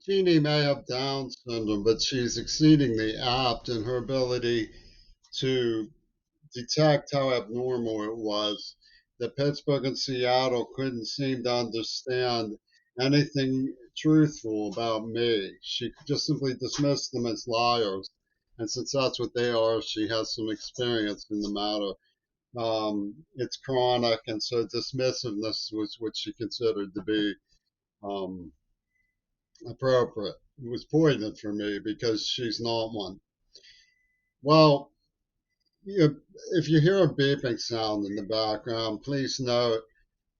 Jeannie may have Down syndrome, but she's exceedingly apt in her ability to detect how abnormal it was that Pittsburgh and Seattle couldn't seem to understand anything truthful about me. She just simply dismissed them as liars. And since that's what they are, she has some experience in the matter. It's chronic, and so dismissiveness was what she considered to be um, appropriate. It was poignant for me because she's not one. Well, if you hear a beeping sound in the background, please note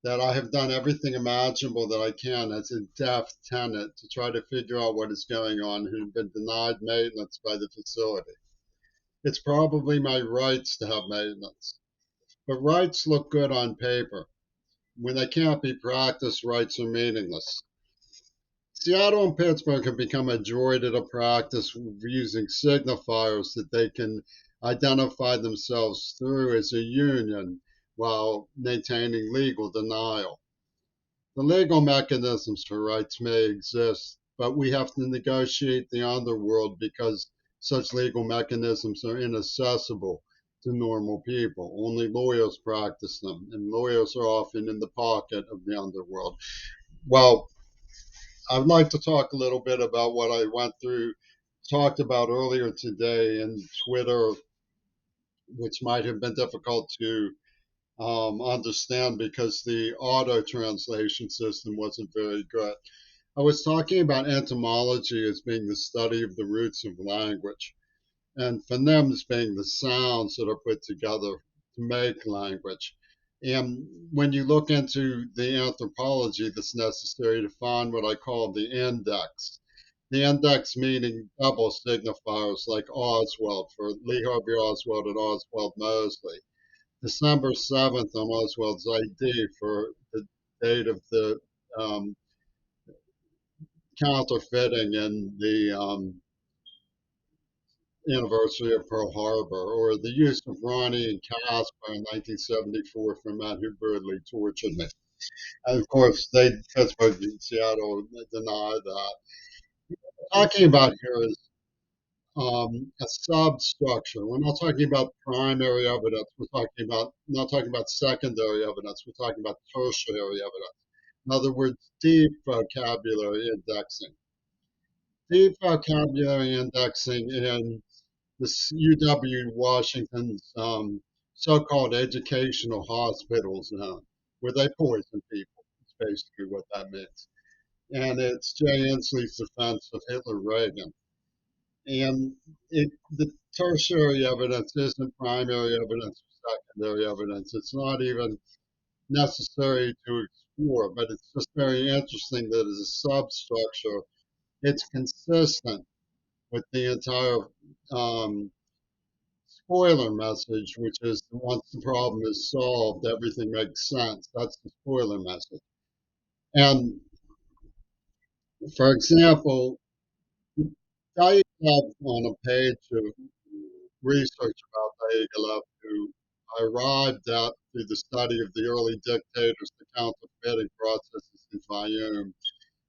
that I have done everything imaginable that I can as a deaf tenant to try to figure out what is going on who've been denied maintenance by the facility. It's probably my rights to have maintenance, but rights look good on paper. When they can't be practiced, rights are meaningless. Seattle and Pittsburgh have become adroit at a practice using signifiers that they can identify themselves through as a union while maintaining legal denial. The legal mechanisms for rights may exist, but we have to negotiate the underworld because such legal mechanisms are inaccessible to normal people. Only lawyers practice them, and lawyers are often in the pocket of the underworld. Well, I'd like to talk a little bit about what I went through, talked about earlier today in Twitter, which might have been difficult to understand because the auto translation system wasn't very good. I was talking about etymology as being the study of the roots of language, and phonemes being the sounds that are put together to make language. And when you look into the anthropology that's necessary to find what I call the index meaning double signifiers like Oswald for Lee Harvey Oswald and Oswald Mosley. December 7th on Oswald's ID for the date of the um, counterfeiting and the anniversary of Pearl Harbor, or the use of Ronnie and Casper in 1974 for men who brutally tortured me. And of course, Pittsburgh and Seattle deny that. Talking about here is a substructure. We're not talking about primary evidence. We're talking about not talking about secondary evidence. We're talking about tertiary evidence. In other words, deep vocabulary indexing. Deep vocabulary indexing in the UW Washington's so-called educational hospitals now, where they poison people. It's basically what that means. And it's Jay Inslee's defense of Hitler Reagan. And the tertiary evidence isn't primary evidence or secondary evidence. It's not even necessary to explore, but it's just very interesting that as a substructure, it's consistent with the entire um, spoiler message, which is once the problem is solved, everything makes sense. That's the spoiler message. And for example, Diaghilev on a page of research about Diaghilev, who arrived at through the study of the early dictators, the counterfeiting processes in Fayum,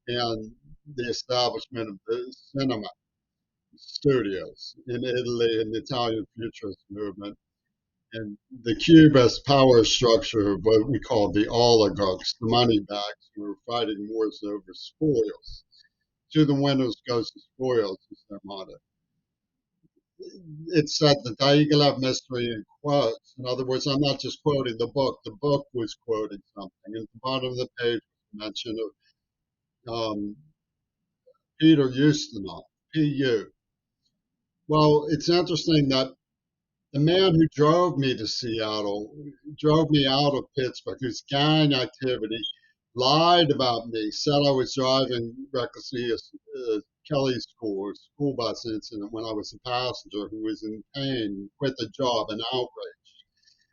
and the establishment of the cinema studios in Italy and the Italian Futurist movement and the Cubist power structure of what we call the oligarchs, the money bags who are fighting wars over spoils. To the winners goes the spoils, is their motto. It said the Diaghilev mystery in quotes. In other words, I'm not just quoting the book was quoting something. At the bottom of the page was a mention of Peter Ustinov, PU. Well, it's interesting that the man who drove me to Seattle, drove me out of Pittsburgh, whose gang activity lied about me, said I was driving recklessly Kelly's school bus incident when I was a passenger who was in pain, quit the job in outrage.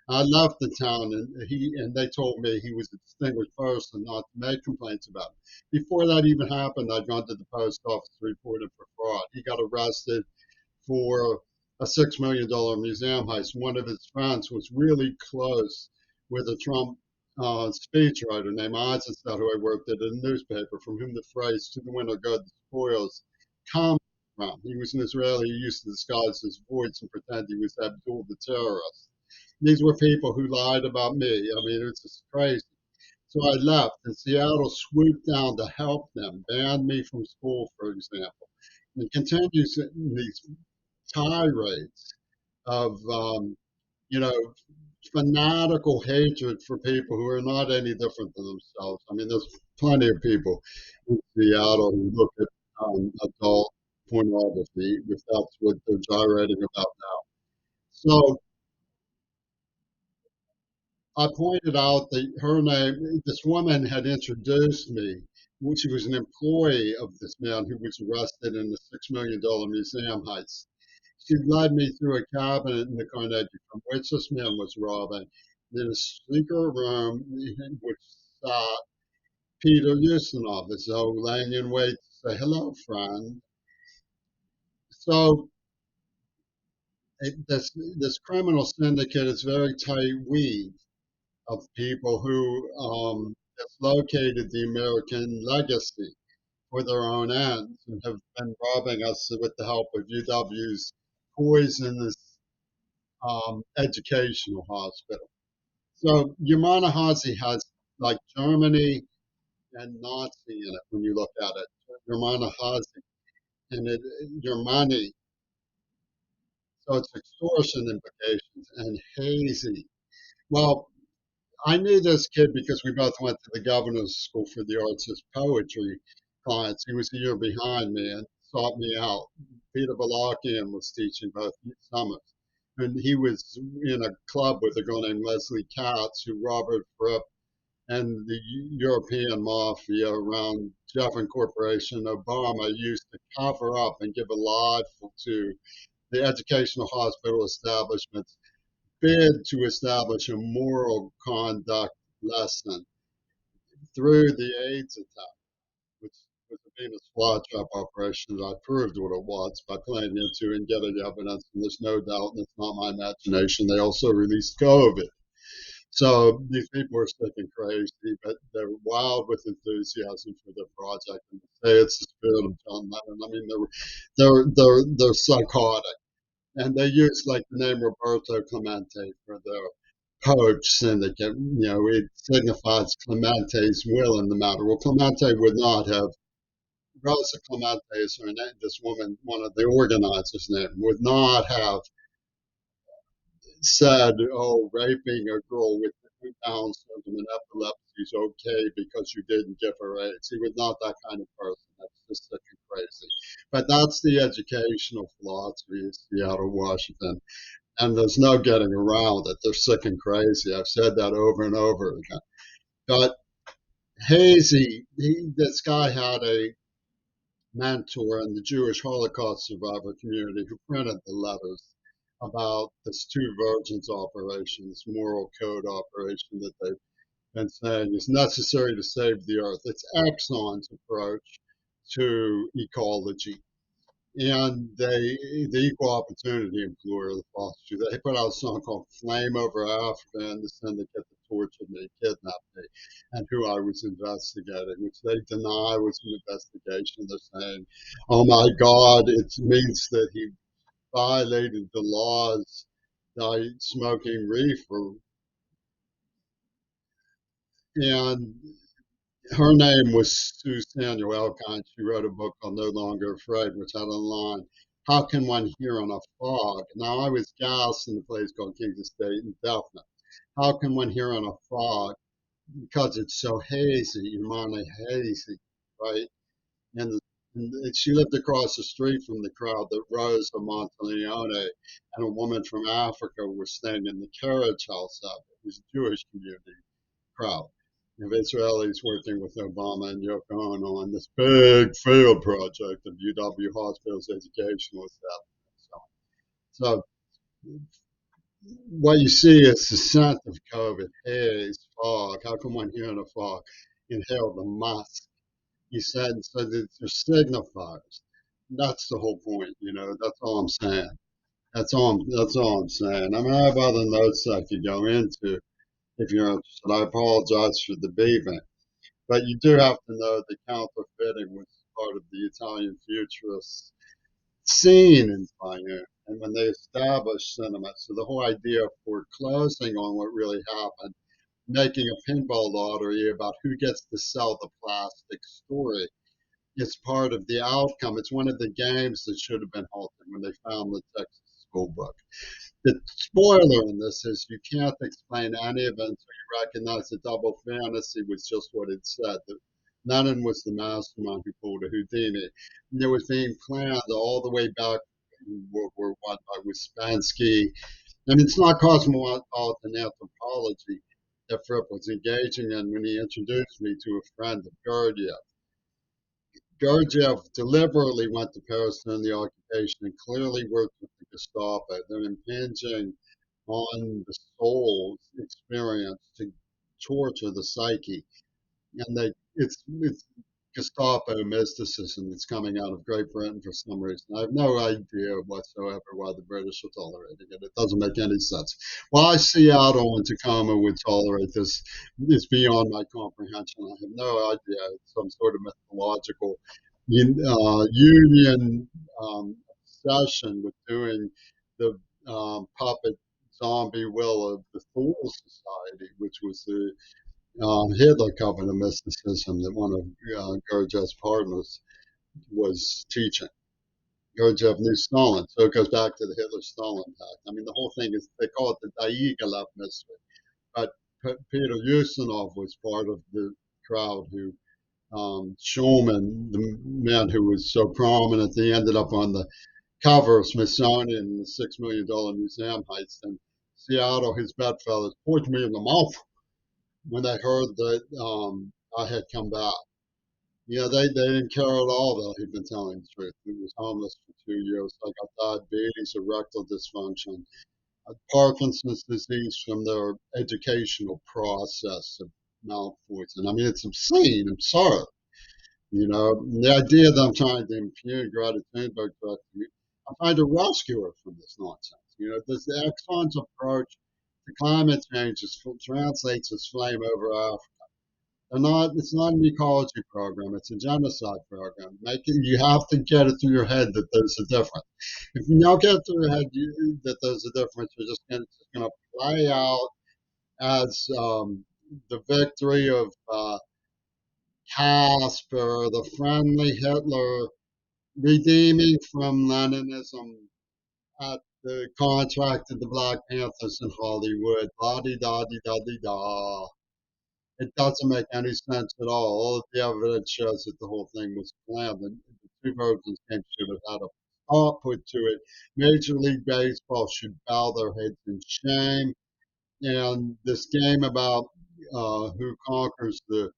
I left the town and they told me he was a distinguished person not to make complaints about him. Before that even happened, I'd gone to the post office to report him for fraud. He got arrested for a $6 million museum heist. One of his friends was really close with a Trump speechwriter named Eisenstadt, who I worked at a newspaper, from whom the phrase "to the winter go the spoils" comes from. He was an Israeli who used to disguise his voice and pretend he was Abdul the terrorist. These were people who lied about me. I mean, it's just crazy. So I left, and Seattle swooped down to help them, banned me from school, for example, and continues in these tirades of, you know, fanatical hatred for people who are not any different than themselves. I mean, there's plenty of people in Seattle who look at adult pornography, if that's what they're gyrating about now. So I pointed out that her name, this woman had introduced me. She was an employee of this man who was arrested in the $6 million museum heist. She led me through a cabinet in the Carnegie, from which this man was robbing, in a secret room in which sat Peter Ustinov, as though laying in wait to say, "Hello, friend." So this criminal syndicate is very tight weave of people who dislocated the American legacy for their own ends and have been robbing us with the help of UW's poisonous educational hospital. So Yamanahashi has like Germany and Nazi in it when you look at it. Yamanahashi and your money. So it's extortion implications and hazy. Well, I knew this kid because we both went to the Governor's School for the Arts as poetry clients. He was a year behind me and sought me out. Peter Balakian was teaching both summers. And he was in a club with a girl named Leslie Katz, who Robert Fripp and the European mafia around Jeffern Corporation, Obama used to cover up and give a life to the educational hospital establishments bid to establish a moral conduct lesson through the AIDS attack, which was a Venus flytrap operation that I proved what it was by playing into and getting evidence. And there's no doubt, and it's not my imagination, they also released COVID. So these people are sick and crazy, but they're wild with enthusiasm for their project, and they say it's the spirit of John Lennon. I mean, they're psychotic, and they use like the name Roberto Clemente for their poach syndicate. You know, it signifies Clemente's will in the matter. Well, Clemente would not have. Rosa Clemente is her name. This woman, one of the organizers' name, would not have said, "Oh, raping a girl with Down syndrome and epilepsy is okay because you didn't give her AIDS." He was not that kind of person. That's just sick and crazy. But that's the educational philosophy of Seattle, Washington. And there's no getting around it. They're sick and crazy. I've said that over and over again. But Hazy, this guy had a mentor in the Jewish Holocaust survivor community who printed the letters about this Two Virgins operation, this moral code operation that they've been saying is necessary to save the earth. It's Exxon's approach to ecology. And the Equal Opportunity Employer, the foster, they put out a song called Flame Over Africa and the syndicate that tortured me, kidnapped me, and who I was investigating, which they deny was an investigation. They're saying, "Oh my God, it means that he violated the laws by smoking reefer." And her name was Sue Samuel Alkine. She wrote a book called No Longer Afraid, which had online, "How Can One Hear in a Fog?" Now, I was gassed in a place called Kings Estate in Delphna. How can one hear in a fog? Because it's so hazy, Imani hazy, right? And she lived across the street from the crowd that rose to Monteleone, and a woman from Africa was staying in the carriage house out there. It was a Jewish community crowd of Israelis working with Obama and Yoko Ono on this big field project of UW Hospital's educational establishment. So what you see is the scent of COVID, haze, fog. How can one hear in a fog? Inhale the musk. You said so that they're signifiers. That's the whole point, you know. That's all I'm saying. That's all I'm saying. I mean, I have other notes I could go into, if you're interested. I apologize for the beeping. But you do have to know the counterfeiting was part of the Italian futurist scene in China. And when they established cinema, so the whole idea of foreclosing on what really happened, making a pinball lottery about who gets to sell the plastic story, is part of the outcome. It's one of the games that should have been halted when they found the Texas school book. The spoiler in this is you can't explain any of it until you recognize that double fantasy was just what it said. That Lennon was the mastermind who pulled a Houdini. And it was being planned all the way back in World War One by Ouspensky. And it's not cosmopolitan anthropology that Fripp was engaging in when he introduced me to a friend of Gurdjieff. Gurdjieff deliberately went to Paris during the occupation and clearly worked with the Gestapo. They're impinging on the soul's experience to torture the psyche. And it's Gestapo mysticism that's coming out of Great Britain for some reason. I have no idea whatsoever why the British are tolerating it. It doesn't make any sense. Why Seattle and Tacoma would tolerate this is beyond my comprehension. I have no idea. It's some sort of mythological union obsession with doing the puppet zombie will of the Fool Society, which was the Hitler covenant mysticism that one of Gurdjieff's partners was teaching. Gurdjieff knew Stalin, so it goes back to the Hitler-Stalin pact. I mean, the whole thing is, they call it the Diaghilev mystery. But Peter Ustinov was part of the crowd who, Schulman, the man who was so prominent, he ended up on the cover of Smithsonian in the $6 million museum heist in Seattle. His bedfellows punched me in the mouth when they heard that I had come back. You know, they didn't care at all that he'd been telling the truth. He was homeless for 2 years. I got diabetes, erectile dysfunction, Parkinson's disease from their educational process of malpoison. I mean, it's obscene, absurd. You know, the idea that I'm trying to impugn Greta Thunberg, I'm trying to rescue her from this nonsense. You know, this the Exxon's approach to climate change translates as flame over Africa. They're not. It's not an ecology program. It's a genocide program. You have to get it through your head that there's a difference. If you don't get it through your head that there's a difference, you're just going to play out as the victory of Casper, the friendly Hitler, redeeming from Leninism at the contract of the Black Panthers in Hollywood. La di da di da di da. It doesn't make any sense at all. All of the evidence shows that the whole thing was planned. And the two versions came should have had a stop put to it. Major League Baseball should bow their heads in shame. And this game about who conquers the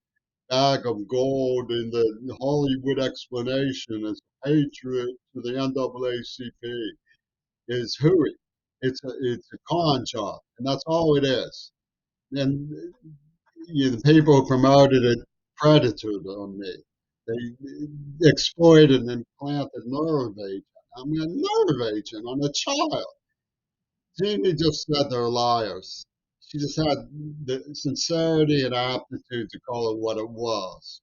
bag of gold in the Hollywood explanation as a patriot to the NAACP is hooey. It's a con job, and that's all it is. And the people who promoted it predatored on me. They exploited and implanted nerve agent. I mean, a nerve agent on a child. Jeannie just said they're liars. She just had the sincerity and aptitude to call it what it was.